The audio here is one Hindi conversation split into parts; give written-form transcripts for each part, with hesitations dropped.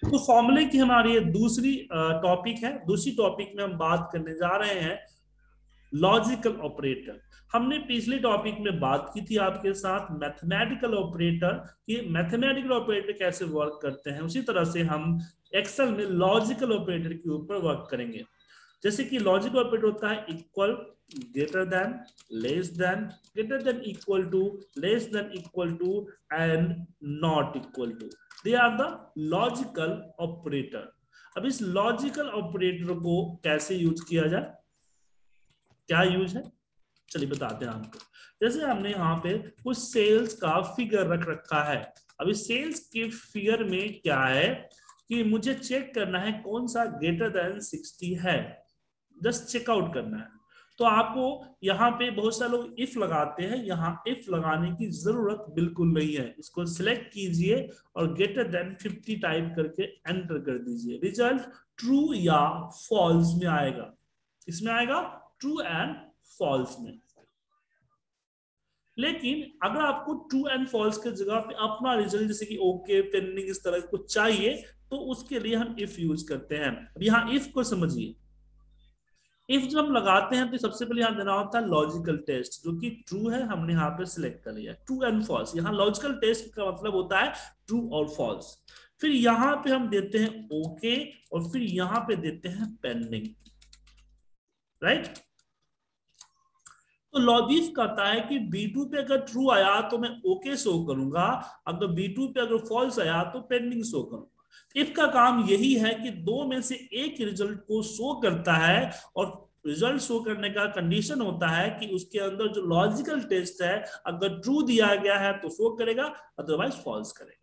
तो फॉर्मूले की हमारी ये दूसरी टॉपिक है। दूसरी टॉपिक में हम बात करने जा रहे हैं लॉजिकल ऑपरेटर। हमने पिछले टॉपिक में बात की थी आपके साथ मैथमेटिकल ऑपरेटर, कि मैथमेटिकल ऑपरेटर कैसे वर्क करते हैं। उसी तरह से हम एक्सेल में लॉजिकल ऑपरेटर के ऊपर वर्क करेंगे। जैसे कि लॉजिकल ऑपरेटर होता है equal, greater than, less than, greater than equal to, less than equal to and not equal to. They are the logical operator. अब इस लॉजिकल ऑपरेटर को कैसे यूज किया जाए, क्या यूज है, चलिए बताते हैं आपको। जैसे हमने यहाँ पे कुछ सेल्स का फिगर रख रखा है। अभी सेल्स के फिगर में क्या है कि मुझे चेक करना है कौन सा ग्रेटर देन 60 है, जस्ट चेकआउट करना है। तो आपको यहाँ पे बहुत सारे लोग इफ लगाते हैं, यहाँ इफ लगाने की जरूरत बिल्कुल नहीं है। इसको सिलेक्ट कीजिए और ग्रेटर देन 50 टाइप करके एंटर कर दीजिए। रिजल्ट ट्रू या फॉल्स में आएगा। इसमें आएगा ट्रू एंड फॉल्स में। लेकिन अगर आपको ट्रू एंड फॉल्स के जगह पे अपना रिजल्ट जैसे कि ओके, पेंडिंग, इस तरह कुछ चाहिए, तो उसके लिए हम इफ यूज करते हैं। अब यहाँ इफ को समझिए। इफ जब हम लगाते हैं तो सबसे पहले यहाँ देना होता है लॉजिकल टेस्ट, जो कि ट्रू है, हमने यहाँ पे सिलेक्ट कर लिया। ट्रू एंड फॉल्स, यहाँ लॉजिकल टेस्ट का मतलब होता है ट्रू और फॉल्स। फिर यहाँ पे हम देते हैं ओके, और फिर यहाँ पे देते हैं पेंडिंग, राइट। तो लॉजिक कहता है कि B2 पे अगर ट्रू आया तो मैं ओके शो करूंगा, अगर B2 पे अगर फॉल्स आया तो पेंडिंग शो करूंगा। इफ का काम यही है कि दो में से एक रिजल्ट को शो करता है, और रिजल्ट शो करने का कंडीशन होता है कि उसके अंदर जो लॉजिकल टेस्ट है, अगर ट्रू दिया गया है तो शो करेगा, अदरवाइज फॉल्स करेगा।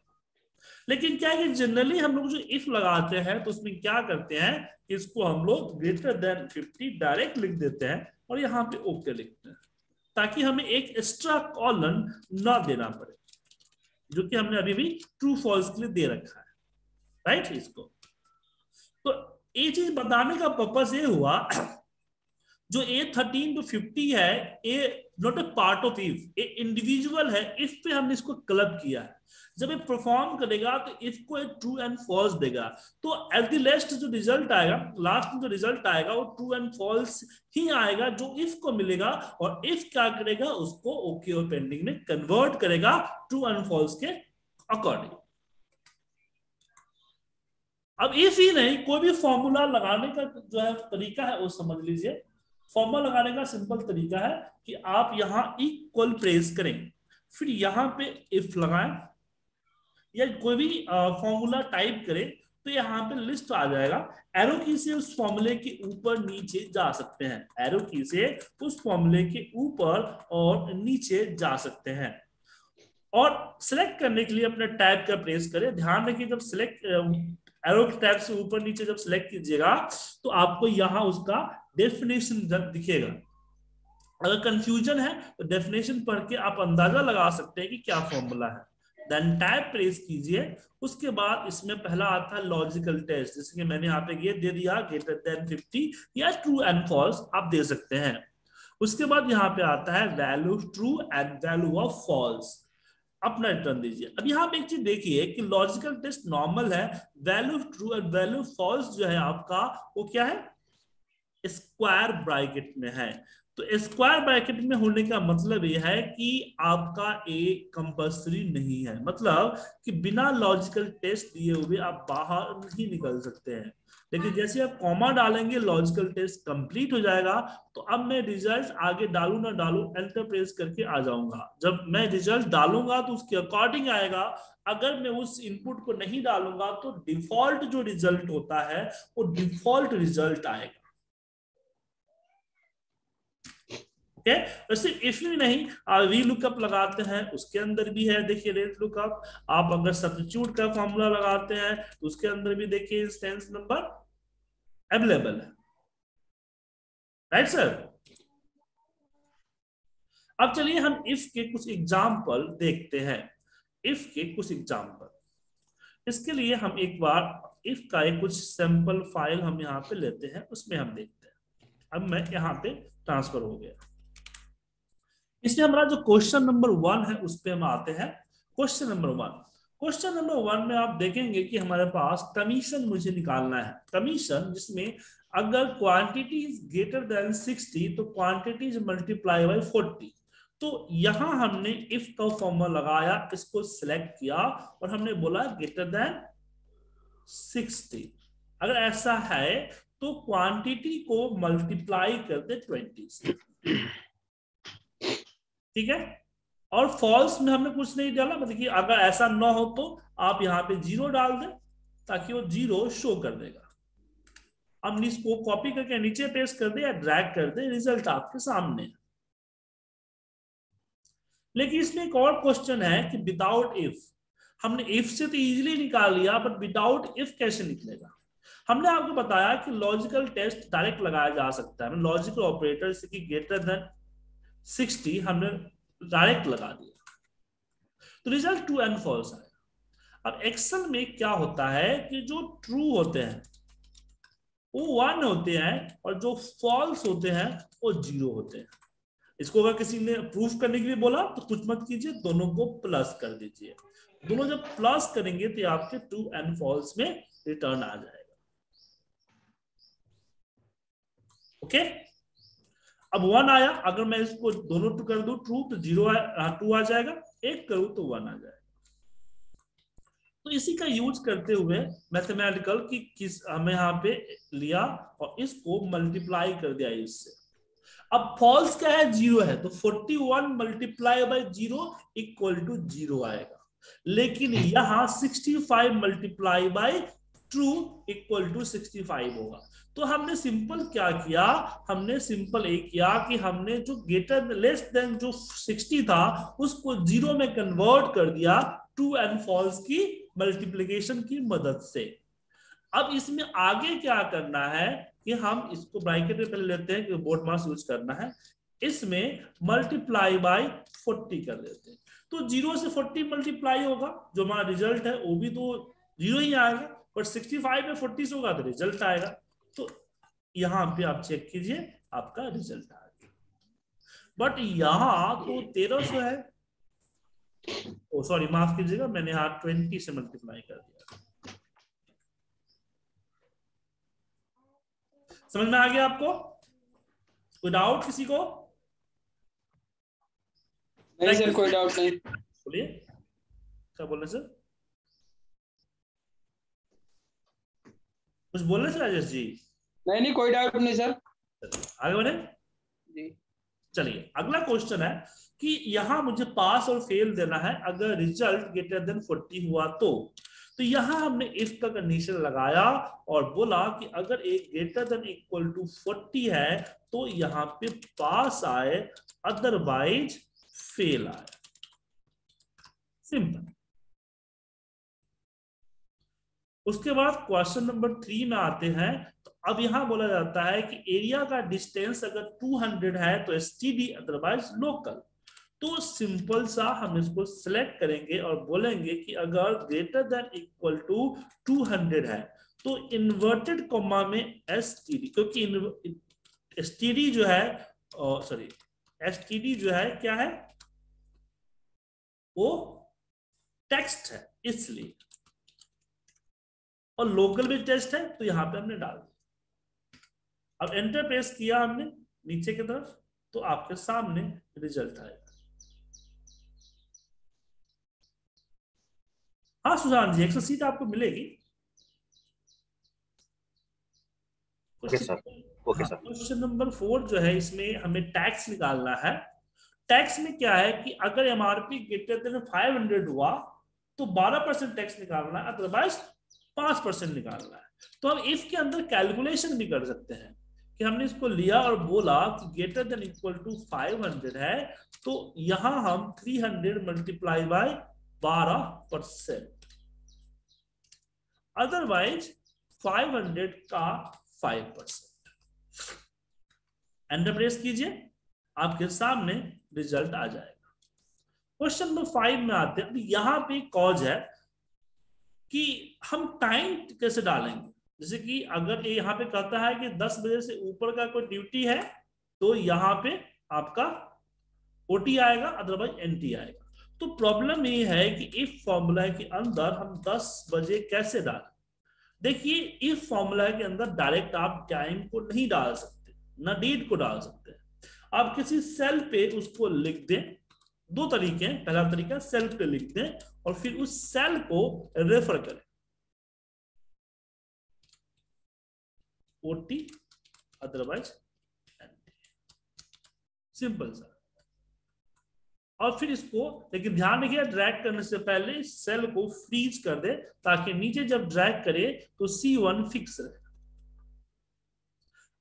लेकिन क्या है कि जनरली हम लोग जो इफ लगाते हैं तो उसमें क्या करते हैं कि इसको हम लोग ग्रेटर देन 50 डायरेक्ट लिख देते हैं और यहाँ पे ओके लिखते हैं, ताकि हमें एक एक्स्ट्रा कॉलन ना देना पड़े, जो कि हमने अभी भी ट्रू फॉल्स के लिए दे रखा है, राइट। इसको तो ये चीज बताने का पर्पस ये हुआ, जो A13 to 50 है, A not a part of if, A individual है। इफ पे हमने इसको क्लब किया है। जब ये परफॉर्म करेगा तो इफ को एक ट्रू एंड फॉल्स देगा। तो एट द लास्ट जो रिजल्ट आएगा, लास्ट में जो रिजल्ट आएगा वो ट्रू एंड फॉल्स ही आएगा, जो इफ को मिलेगा। और इफ क्या करेगा, उसको ओके और पेंडिंग में कन्वर्ट करेगा ट्रू एंड फॉल्स के अकॉर्डिंग। अब इफ ही नहीं, कोई भी फॉर्मूला लगाने का जो है तरीका है वो समझ लीजिए। फॉर्मूला लगाने का सिंपल तरीका है कि आप यहां इक्वल प्रेस करें, फिर यहां पे इफ लगाएं, या कोई भी फॉर्मूला टाइप करें तो यहाँ पे लिस्ट आ जाएगा। एरो की से उस फॉर्मूले के ऊपर नीचे जा सकते हैं, एरो की से उस फॉर्मूले के ऊपर और नीचे जा सकते हैं। और सिलेक्ट करने के लिए अपने टैब का प्रेस करें। ध्यान रखिए, जब सिलेक्ट एरो के टैब से ऊपर नीचे जब सिलेक्ट कीजिएगा तो आपको यहाँ उसका डेफिनेशन दिखेगा। अगर कंफ्यूजन है तो डेफिनेशन पढ़ के आप अंदाजा लगा सकते हैं कि क्या फॉर्मूला है। देन टैब प्रेस कीजिए। उसके बाद इसमें पहला आता है लॉजिकल टेस्ट, जैसे कि मैंने यहाँ पे ये दे दिया ग्रेटर देन 50 या ट्रू एंड फॉल्स आप दे सकते हैं। उसके बाद यहाँ पे आता है value true and value of false, अपना रिटर्न दीजिए। अब यहाँ पे एक चीज देखिए कि लॉजिकल टेस्ट नॉर्मल है, value true and value false जो है आपका वो क्या है, स्क्वायर ब्रैकेट में है। तो स्क्वायर ब्रैकेट में होने का मतलब यह है कि आपका ए कंपल्सरी नहीं है, मतलब कि बिना लॉजिकल टेस्ट दिए हुए आप बाहर नहीं निकल सकते हैं। लेकिन जैसे आप कॉमा डालेंगे लॉजिकल टेस्ट कंप्लीट हो जाएगा। तो अब मैं रिजल्ट आगे डालू ना डालू एंटर प्रेस करके आ जाऊंगा। जब मैं रिजल्ट डालूंगा तो उसके अकॉर्डिंग आएगा। अगर मैं उस इनपुट को नहीं डालूंगा तो डिफॉल्ट जो रिजल्ट होता है वो डिफॉल्ट रिजल्ट आएगा। ओके, तो सिर्फ इफ ही नहीं, वी लुकअप लगाते हैं उसके अंदर भी है। देखिए रेट लुकअप, आप अगर सब्स्टिट्यूट का फॉर्मूला लगाते हैं तो उसके अंदर भी देखिए इंस्टेंस नंबर अवेलेबल है, राइट सर। अब चलिए हम इफ के कुछ एग्जाम्पल देखते हैं। इफ के कुछ एग्जाम्पल, इसके लिए हम एक बार इफ का एक कुछ सैंपल फाइल हम यहाँ पे लेते हैं, उसमें हम देखते हैं। अब मैं यहाँ पे ट्रांसफर हो गया। इसलिए हमारा जो क्वेश्चन नंबर 1 है उस पर हम आते हैं। क्वेश्चन नंबर 1, क्वेश्चन नंबर 1 में आप देखेंगे कि हमारे पास कमीशन मुझे निकालना है, कमीशन जिसमें अगर क्वांटिटी इज ग्रेटर देन 60 तो क्वांटिटी इज मल्टीप्लाई बाय 40। तो यहां हमने इफ का फॉर्मूला लगाया, इसको सिलेक्ट किया और हमने बोला ग्रेटर देन 60। अगर ऐसा है तो क्वांटिटी को मल्टीप्लाई कर दे 20 से, ठीक है। और फॉल्स में हमने कुछ नहीं डाला, मतलब कि अगर ऐसा ना हो तो आप यहाँ पे 0 डाल दें ताकि वो 0 शो कर देगा। अब इसको कॉपी करके नीचे पेस्ट कर दे या ड्रैग कर दे, रिजल्ट आपके सामने है। लेकिन इसमें एक और क्वेश्चन है कि विदाउट इफ, हमने इफ से तो इजीली निकाल लिया, बट विदाउट इफ कैसे निकलेगा। हमने आपको बताया कि लॉजिकल टेस्ट डायरेक्ट लगाया जा सकता है, लॉजिकल ऑपरेटर से कि ग्रेटर देन 60 हमने डायरेक्ट लगा दिया तो रिजल्ट ट्रू एंड फॉल्स आएगा। अब एक्सेल में क्या होता है कि जो ट्रू होते हैं वो 1 होते हैं और जो फॉल्स होते हैं वो 0 होते हैं। इसको अगर किसी ने प्रूफ करने के लिए बोला तो कुछ मत कीजिए, दोनों को प्लस कर दीजिए। दोनों जब प्लस करेंगे तो आपके ट्रू एंड फॉल्स में रिटर्न आ जाएगा। ओके, अब 1 आया, अगर मैं इसको दोनों टू कर दूं ट्रू तो 0 2 आ जाएगा, 1 करूं तो 1 आ जाएगा। तो इसी का यूज करते हुए मैथमेटिकल की किस हमें यहाँ पे लिया और इसको मल्टीप्लाई कर दिया इससे। अब फॉल्स क्या है, 0 है, तो 41 मल्टीप्लाई बाय 0 इक्वल टू 0 आएगा। लेकिन यहाँ 65 multiply by true equal to 65 होगा। तो हमने सिंपल क्या किया, हमने सिंपल एक किया कि हमने जो ग्रेटर लेस देन जो 60 था उसको 0 में कन्वर्ट कर दिया ट्रू एंड फॉल्स की मल्टीप्लिकेशन की मदद से। अब इसमें आगे क्या करना है कि हम इसको ब्रैकेट में पहले लेते हैं कि बोर्ड मास यूज करना है, इसमें मल्टीप्लाई बाय 40 कर लेते हैं। तो 0 से 40 मल्टीप्लाई होगा, जो हमारा रिजल्ट है वो भी तो 0 ही आएगा, पर 65 में 40 से होगा तो रिजल्ट आएगा। तो यहां पे आप चेक कीजिए आपका रिजल्ट आ गया, बट यहां तो 1300 है, ओ सॉरी माफ कीजिएगा, मैंने यहाँ 20 से मल्टीप्लाई कर दिया। समझ में आ गया आपको? कोई डाउट किसी को? नहीं सर, कोई डाउट नहीं। बोलिए, क्या बोल रहे सर? कुछ बोल रहे थे राजेश जी? नहीं, कोई डाउट नहीं सर। आगे बढ़े जी। चलिए, अगला क्वेश्चन है कि यहां मुझे पास और फेल देना है अगर रिजल्ट ग्रेटर देन 40 हुआ तो यहां हमने इफ का कंडीशन लगाया और बोला कि अगर एक ग्रेटर देन इक्वल टू 40 है तो यहां पे पास आए, अदरवाइज फेल आए। सिंपल। उसके बाद क्वेश्चन नंबर 3 में आते हैं। तो अब यहां बोला जाता है कि एरिया का डिस्टेंस अगर 200 है तो एसटीडी, अदरवाइज लोकल। तो सिंपल सा हम इसको सिलेक्ट करेंगे और बोलेंगे कि अगर ग्रेटर देन इक्वल टू 200 है तो इन्वर्टेड कॉमा में एसटीडी, क्योंकि एसटीडी जो है सॉरी एसटीडी जो है क्या है, वो टेक्स्ट है इसलिए, और लोकल भी टेस्ट है तो यहां पे हमने डाल दिया। अब एंटर प्रेस किया हमने नीचे की तरफ तो आपके सामने रिजल्ट आएगा। हाँ सुशांत जी, 100 सीट आपको मिलेगी। क्वेश्चन नंबर 4 जो है इसमें हमें टैक्स निकालना है। टैक्स में क्या है कि अगर एमआरपी ग्रेटर देन 500 हुआ तो 12% टैक्स निकालना है, अदरवाइज 5% निकालना है। तो हम इफ के अंदर कैलकुलेशन भी कर सकते हैं कि हमने इसको लिया और बोला कि ग्रेटर देन इक्वल टू 500 है तो यहां हम 300 मल्टीप्लाई बाय 12%, अदरवाइज 500 का 5%। एंटर प्रेस कीजिए, आपके सामने रिजल्ट आ जाएगा। क्वेश्चन नंबर 5 में आते हैं। यहां पे कॉज है कि हम टाइम कैसे डालेंगे। जैसे कि अगर ये यहाँ पे कहता है कि 10 बजे से ऊपर का कोई ड्यूटी है तो यहाँ पे आपका ओटी आएगा, अदरवाइज एनटी आएगा। तो प्रॉब्लम ये है कि इफ फॉर्मूला के अंदर हम 10 बजे कैसे डालें। देखिए इफ फॉर्मूला के अंदर डायरेक्ट आप टाइम को नहीं डाल सकते, ना डेट को डाल सकते। आप किसी सेल पे उसको लिख दें। दो तरीके हैं, पहला तरीका सेल पे लिख दें और फिर उस सेल को रेफर करें, ओटी अदरवाइज सिंपल सा। और फिर इसको, लेकिन ध्यान रखिए ड्रैग करने से पहले सेल को फ्रीज कर दे ताकि नीचे जब ड्रैग करे तो C1 फिक्स रहे।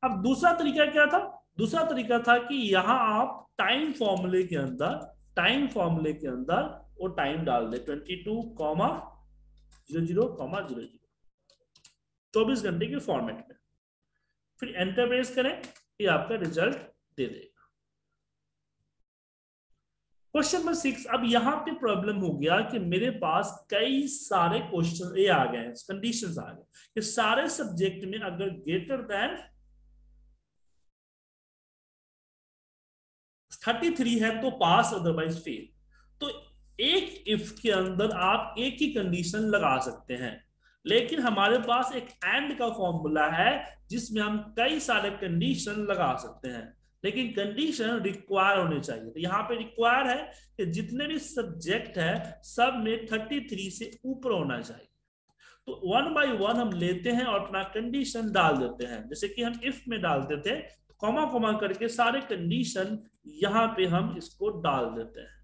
अब दूसरा तरीका क्या था? दूसरा तरीका था कि यहां आप टाइम फॉर्मूले के अंदर वो टाइम डाल दे 22,00,00,00 24 घंटे के फॉर्मेट में, फिर एंटर प्रेस करें, ये आपका रिजल्ट दे देगा। Question number 6। अब यहां पे प्रॉब्लम हो गया कि मेरे पास कई सारे क्वेश्चन ये आ गए हैं, कंडीशंस आ गए कि सारे सब्जेक्ट में अगर ग्रेटर देन 33 है तो पास अदरवाइज फेल। तो एक इफ के अंदर आप एक ही कंडीशन लगा सकते हैं, लेकिन हमारे पास एक एंड का फॉर्मूला है जिसमें हम कई सारे कंडीशन लगा सकते हैं, लेकिन कंडीशन रिक्वायर होने चाहिए। तो यहाँ पे रिक्वायर है कि जितने भी सब्जेक्ट है सब में 33 से ऊपर होना चाहिए। तो 1 बाय 1 हम लेते हैं और अपना कंडीशन डाल देते हैं, जैसे कि हम इफ में डालते थे, कॉमा कॉमा करके सारे कंडीशन यहां पे हम इसको डाल देते हैं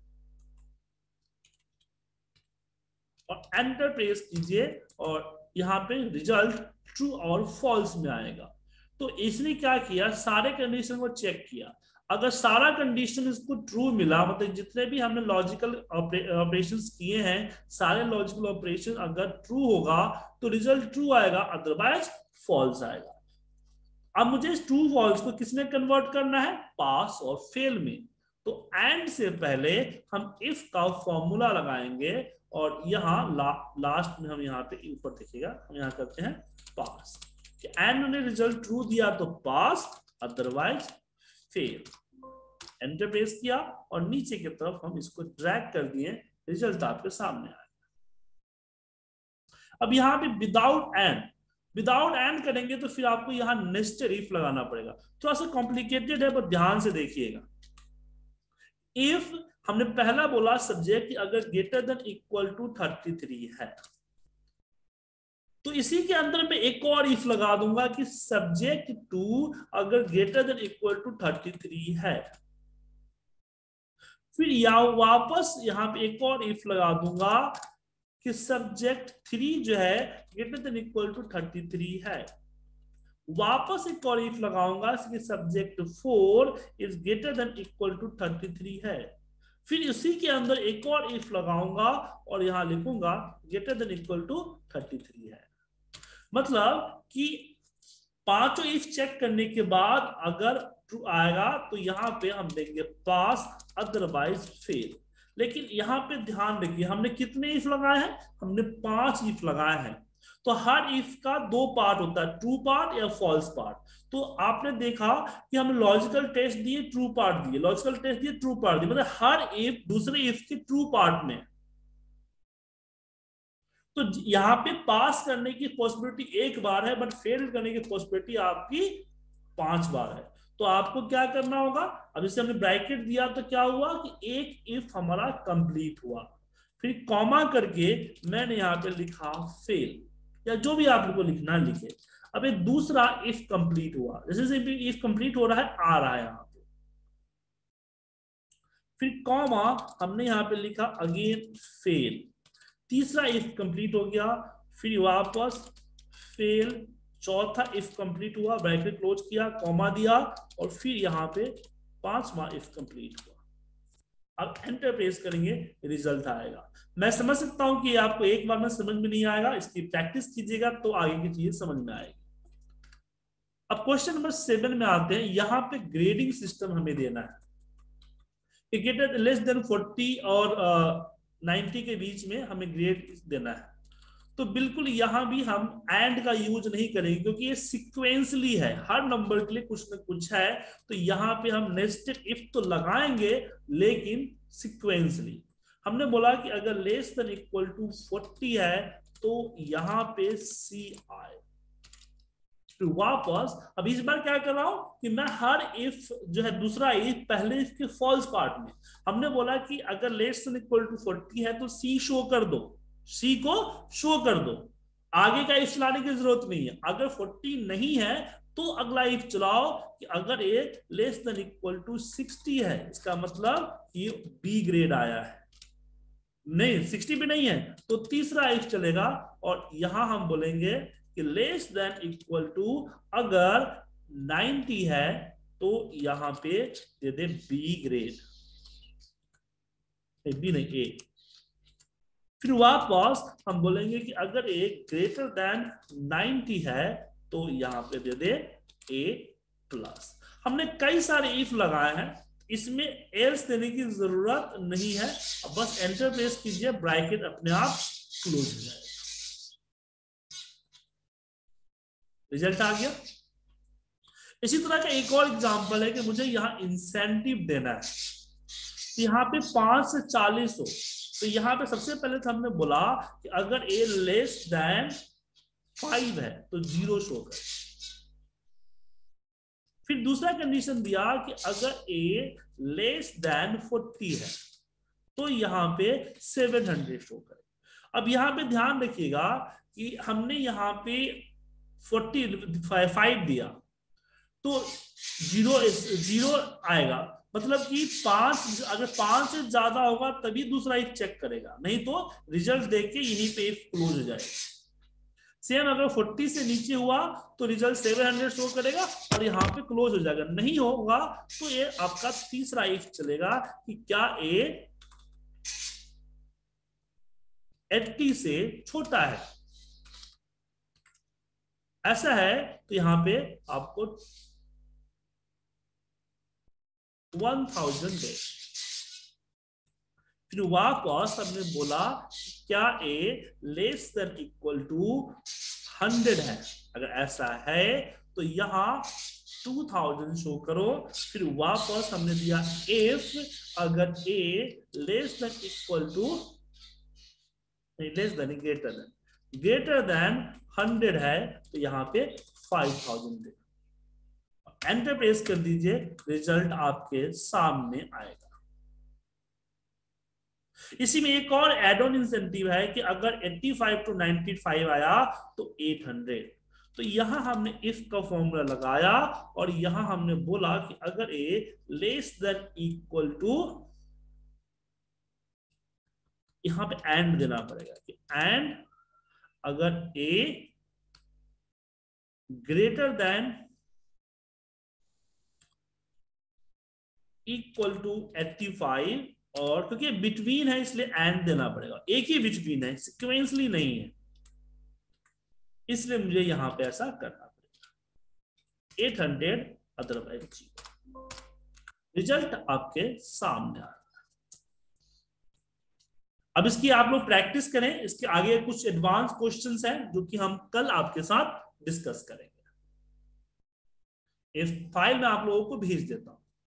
और एंटर प्रेस कीजिए और यहाँ पे रिजल्ट ट्रू और फॉल्स में आएगा। तो इसने क्या किया, सारे कंडीशन को चेक किया। अगर सारा कंडीशन इसको ट्रू मिला, मतलब जितने भी हमने लॉजिकल ऑपरेशंस किए हैं सारे लॉजिकल ऑपरेशन अगर ट्रू होगा तो रिजल्ट ट्रू आएगा, अदरवाइज फॉल्स आएगा। अब मुझे ट्रू फॉल्स को किसमें कन्वर्ट करना है, पास और फेल में। तो एंड से पहले हम इफ का फॉर्मूला लगाएंगे और यहाँ लास्ट में हम यहाँ पे ऊपर देखिएगा, हम यहाँ करते हैं पास। एंड ने रिजल्ट ट्रू दिया तो पास, अदरवाइज फेल। एंटर प्रेस किया और नीचे की तरफ हम इसको ड्रैग कर दिए, रिजल्ट आपके सामने आया। अब यहाँ पे विदाउट एंड करेंगे तो फिर आपको यहाँ नेस्टेड इफ लगाना पड़ेगा। थोड़ा सा कॉम्प्लिकेटेड है पर ध्यान से देखिएगा। इफ हमने पहला बोला सब्जेक्ट अगर ग्रेटर देन इक्वल टू 33 है, तो इसी के अंदर मैं एक और इफ लगा दूंगा कि सब्जेक्ट 2 अगर ग्रेटर देन इक्वल टू 33 है। फिर वापस यहां पे एक और इफ लगा दूंगा कि सब्जेक्ट 3 जो है ग्रेटर देन इक्वल टू 33 है। वापस एक और इफ लगाऊंगा कि subject 4 is greater than equal to 33 है। फिर इसी के अंदर एक और इफ लगाऊंगा और यहां लिखूंगा ग्रेटर देन इक्वल टू 33 है। मतलब कि पांचों इफ चेक करने के बाद अगर ट्रू आएगा तो यहां पे हम देंगे पास, अदरवाइज फेल। लेकिन यहां पे ध्यान रखिए हमने कितने इफ लगाए हैं, हमने 5 इफ लगाए हैं। तो हर इफ का 2 पार्ट होता है, ट्रू पार्ट या फॉल्स पार्ट। तो आपने देखा कि हमने लॉजिकल टेस्ट दिए, ट्रू पार्ट दिए, लॉजिकल टेस्ट दिए, ट्रू पार्ट दिए, मतलब हर इफ दूसरे इफ के ट्रू पार्ट में। तो यहां पे पास करने की पॉसिबिलिटी 1 बार है, बट फेल करने की पॉसिबिलिटी आपकी 5 बार है। तो आपको क्या करना होगा, अब जैसे हमने ब्रैकेट दिया तो क्या हुआ कि एक इफ हमारा कंप्लीट हुआ, फिर कॉमा करके मैंने यहां पे लिखा फेल, या जो भी आप लोगों को लिखना लिखे। अब एक दूसरा इफ कंप्लीट हुआ, जैसे इफ कंप्लीट हो रहा है आ रहा है यहां पे, फिर कॉमा हमने यहां पे लिखा अगेन फेल। तीसरा इफ कंप्लीट हो गया, फिर वापस फेल। चौथा इफ कंप्लीट हुआ, ब्रैकेट क्लोज किया, कॉमा दिया और फिर यहां पे 5वां इफ कंप्लीट हुआ। अब एंटर प्रेस करेंगे, रिजल्ट आएगा। मैं समझ सकता हूं कि आपको एक बार में समझ में नहीं आएगा, इसकी प्रैक्टिस कीजिएगा तो आगे की चीजें समझ में आएगी। अब क्वेश्चन नंबर 7 में आते हैं। यहां पे ग्रेडिंग सिस्टम हमें देना है, ग्रेटर लेस देन 40 और 90 के बीच में हमें ग्रेड देना है। तो बिल्कुल यहां भी हम एंड का यूज नहीं करेंगे क्योंकि ये सीक्वेंसली है, हर नंबर के लिए कुछ ना कुछ है। तो यहां पे हम नेस्टेड इफ तो लगाएंगे लेकिन सीक्वेंसली। हमने बोला कि अगर लेस देन इक्वल टू 40 है तो यहां पे सी आए। फिर वापस अब इस बार क्या कर रहा हूं कि मैं हर इफ जो है दूसरा इफ पहले इफ के फॉल्स पार्ट में हमने बोला कि अगर लेस देन इक्वल टू 40 है तो सी शो कर दो, सी को शो कर दो, आगे का इफ चलाने की जरूरत नहीं है। अगर 40 नहीं है तो अगला इफ चलाओ कि अगर A less than equal to 60 है, इसका मतलब ये बी ग्रेड आया है। नहीं 60 भी नहीं है तो तीसरा इफ चलेगा और यहां हम बोलेंगे कि लेस देन इक्वल टू अगर 90 है तो यहां पे दे दे बी ग्रेड, बी नहीं ए। फिर वापस हम बोलेंगे कि अगर ए ग्रेटर देन 90 है तो यहां पे दे दे ए प्लस। हमने कई सारे इफ लगाए हैं, इसमें एल्स देने की जरूरत नहीं है, बस एंटर प्रेस कीजिए, ब्रैकेट अपने आप क्लोज हो जाएगा। रिजल्ट आ गया। इसी तरह का एक और एग्जांपल है कि मुझे यहाँ इंसेंटिव देना है, यहाँ पे 5 से 40 हो तो यहाँ पे सबसे पहले तो हमने बोला कि अगर ए लेस देन 5 है तो 0 शो कर। फिर दूसरा कंडीशन दिया कि अगर ए लेस देन 40 है तो यहाँ पे 700 शो करे। अब यहाँ पे ध्यान रखिएगा कि हमने यहाँ पे 45 दिया तो 0 आएगा, मतलब कि 5 अगर 5 से ज्यादा होगा तभी दूसरा इफ चेक करेगा, नहीं तो रिजल्ट देख के यहीं पे इफ क्लोज हो जाएगा। सेम अगर 40 से नीचे हुआ तो रिजल्ट 700 शो करेगा और यहाँ पे क्लोज हो जाएगा, नहीं होगा तो ये आपका तीसरा इफ चलेगा कि क्या ए 80 से छोटा है। ऐसा है तो यहाँ पे आपको 1000 दे। फिर वापस हमने बोला क्या ए लेस देन इक्वल टू 100 है, अगर ऐसा है तो यहां 2000 शो करो। फिर वापस हमने दिया इफ अगर A less than equal to less than greater than 100 है तो यहां पे 5000 दे। एंटर प्रेस कर दीजिए, रिजल्ट आपके सामने आएगा। इसी में एक और एड ऑन इंसेंटिव है कि अगर 85 टू 95 आया तो 800। तो यहां हमने इफ का फॉर्मूला लगाया और यहां हमने बोला कि अगर A less than equal to, यहां पे एंड देना पड़ेगा कि एंड अगर ए ग्रेटर देन इक्वल टू 85 और क्योंकि बिटवीन है इसलिए एंड देना पड़ेगा, एक ही बिटवीन है, सिक्वेंसली नहीं है, इसलिए मुझे यहां पे ऐसा करना पड़ेगा 800 अदरवाइज 0। रिजल्ट आपके सामने आ रहा है। अब इसकी आप लोग प्रैक्टिस करें, इसके आगे कुछ एडवांस क्वेश्चंस हैं जो कि हम कल आपके साथ डिस्कस करेंगे। इस फाइल में आप लोगों को भेज देता हूं।